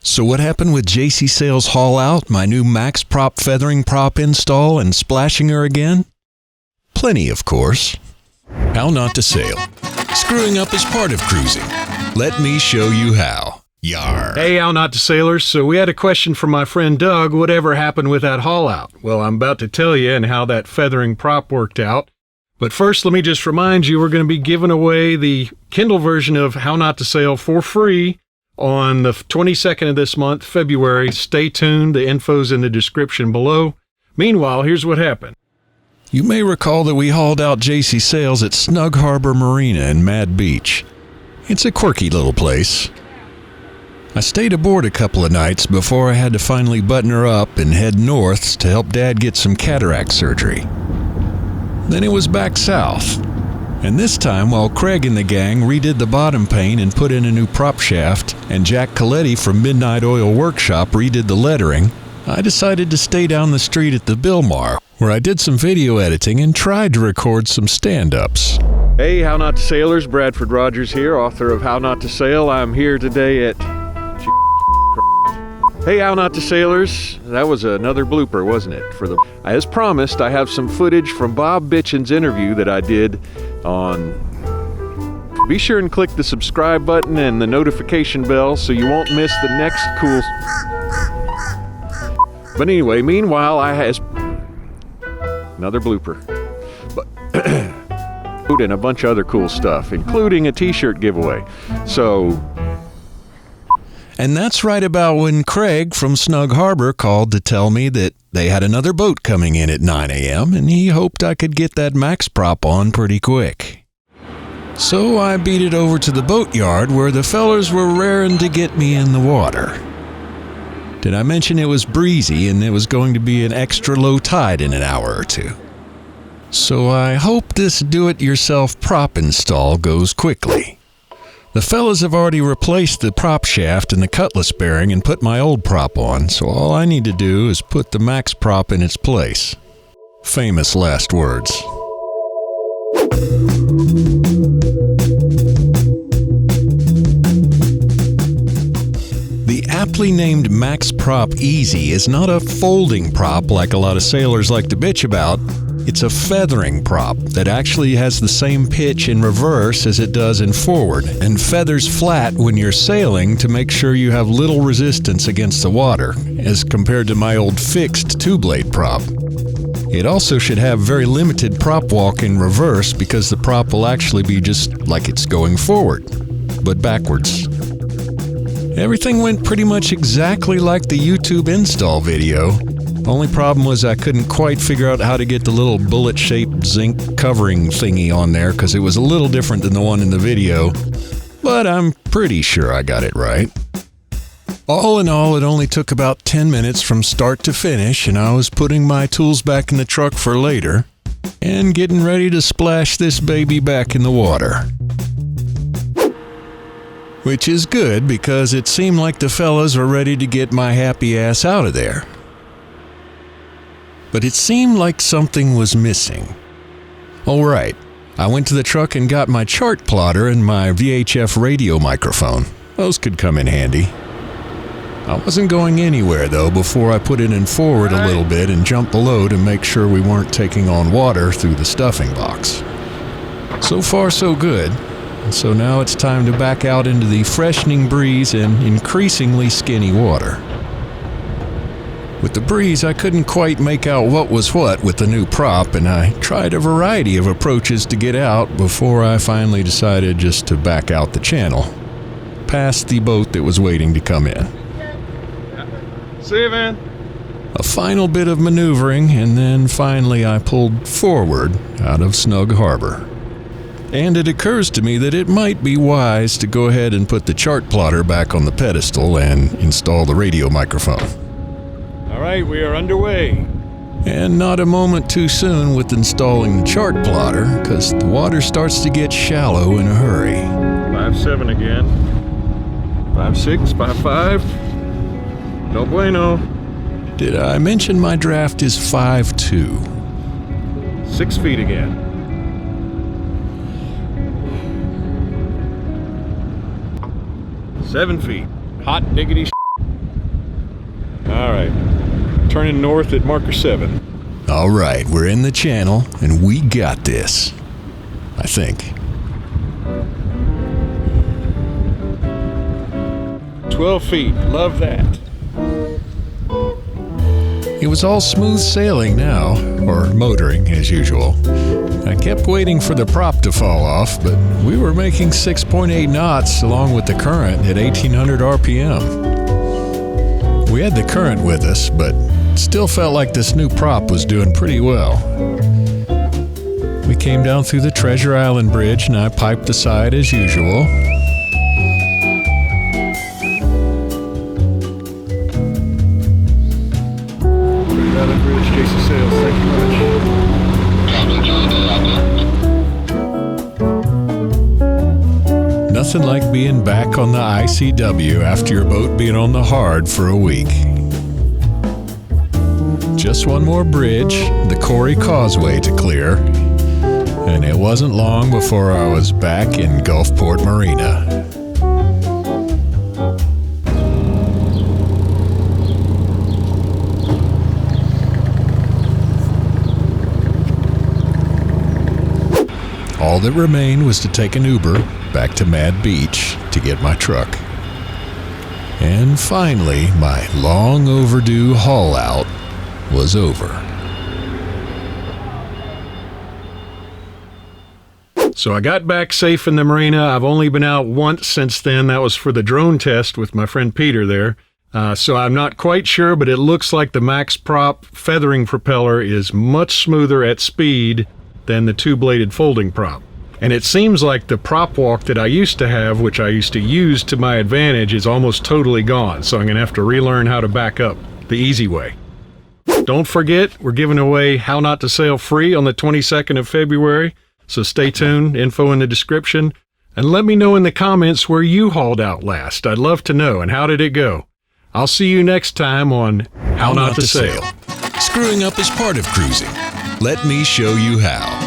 So what happened with Jacie Sail's haul out, my new max prop feathering prop install, and splashing her again? Plenty, of course. How not to sail. Screwing up is part of cruising. Let me show you how. Yar. Hey, how not to sailors. So we had a question from my friend Doug. Whatever happened with that haul out? Well, I'm about to tell you and how that feathering prop worked out. But first, let me just remind you, we're going to be giving away the Kindle version of How Not to Sail for free on the 22nd of this month, February. Stay tuned. The info's in the description below. Meanwhile, here's what happened. You may recall that we hauled out Jacie Sails at Snug Harbor Marina in Mad Beach. It's a quirky little place. I stayed aboard a couple of nights before I had to finally button her up and head north to help Dad get some cataract surgery. Then it was back south. And this time, while Craig and the gang redid the bottom pane and put in a new prop shaft, and Jack Coletti from Midnight Oil Workshop redid the lettering, I decided to stay down the street at the Bilmar, where I did some video editing and tried to record some stand-ups. Hey, How Not to Sailors, Bradford Rogers here, author of How Not to Sail. I'm here today at... Hey, How Not to Sailors. That was another blooper, wasn't it? As promised, I have some footage from Bob Bitchin's interview that I did on... Be sure and click the subscribe button and the notification bell so you won't miss the next cool... But anyway, meanwhile, another blooper. But and a bunch of other cool stuff, including a t-shirt giveaway. And that's right about when Craig from Snug Harbor called to tell me that they had another boat coming in at 9 a.m. and he hoped I could get that max prop on pretty quick. So I beat it over to the boatyard where the fellers were raring to get me in the water. Did I mention it was breezy and it was going to be an extra low tide in an hour or two? So I hope this do-it-yourself prop install goes quickly. The fellas have already replaced the prop shaft and the cutlass bearing and put my old prop on, so all I need to do is put the max prop in its place. Famous last words. The aptly named Max Prop Easy is not a folding prop like a lot of sailors like to bitch about. It's a feathering prop that actually has the same pitch in reverse as it does in forward, and feathers flat when you're sailing to make sure you have little resistance against the water, as compared to my old fixed two-blade prop. It also should have very limited prop walk in reverse because the prop will actually be just like it's going forward, but backwards. Everything went pretty much exactly like the YouTube install video. Only problem was I couldn't quite figure out how to get the little bullet-shaped zinc covering thingy on there because it was a little different than the one in the video, but I'm pretty sure I got it right. All in all, it only took about 10 minutes from start to finish, and I was putting my tools back in the truck for later and getting ready to splash this baby back in the water. Which is good because it seemed like the fellas were ready to get my happy ass out of there. But it seemed like something was missing. All right, I went to the truck and got my chart plotter and my VHF radio microphone. Those could come in handy. I wasn't going anywhere though before I put it in forward a little bit and jumped below to make sure we weren't taking on water through the stuffing box. So far so good. And so now it's time to back out into the freshening breeze and increasingly skinny water. With the breeze, I couldn't quite make out what was what with the new prop, and I tried a variety of approaches to get out before I finally decided just to back out the channel, past the boat that was waiting to come in. See you, man. A final bit of maneuvering, and then finally I pulled forward out of Snug Harbor. And it occurs to me that it might be wise to go ahead and put the chart plotter back on the pedestal and install the radio microphone. All right, we are underway. And not a moment too soon with installing the chart plotter, because the water starts to get shallow in a hurry. 5.7 again. 5.6, 5.5. No bueno. Did I mention my draft is 5.2? 6 feet again. 7 feet. Hot diggity turning north at marker 7. All right, we're in the channel, and we got this. I think. 12 feet. Love that. It was all smooth sailing now, or motoring as usual. I kept waiting for the prop to fall off, but we were making 6.8 knots along with the current at 1800 RPM. We had the current with us, but still felt like this new prop was doing pretty well. We came down through the Treasure Island Bridge and I piped aside as usual. Treasure Island Bridge, Jacie Sales, thank you much. Nothing like being back on the ICW after your boat being on the hard for a week. Just one more bridge, the Corey Causeway to clear, and it wasn't long before I was back in Gulfport Marina. All that remained was to take an Uber back to Mad Beach to get my truck. And finally, my long overdue haul out was over. So I got back safe in the marina. I've only been out once since then. That was for the drone test with my friend Peter there. So I'm not quite sure, but it looks like the Max Prop feathering propeller is much smoother at speed than the two-bladed folding prop. And it seems like the prop walk that I used to have, which I used to use to my advantage, is almost totally gone. So I'm going to have to relearn how to back up the easy way. Don't forget, we're giving away How Not to Sail free on the 22nd of February, so stay tuned, info in the description, and let me know in the comments where you hauled out last. I'd love to know, and how did it go? I'll see you next time on How Not to Sail. Screwing up is part of cruising. Let me show you how.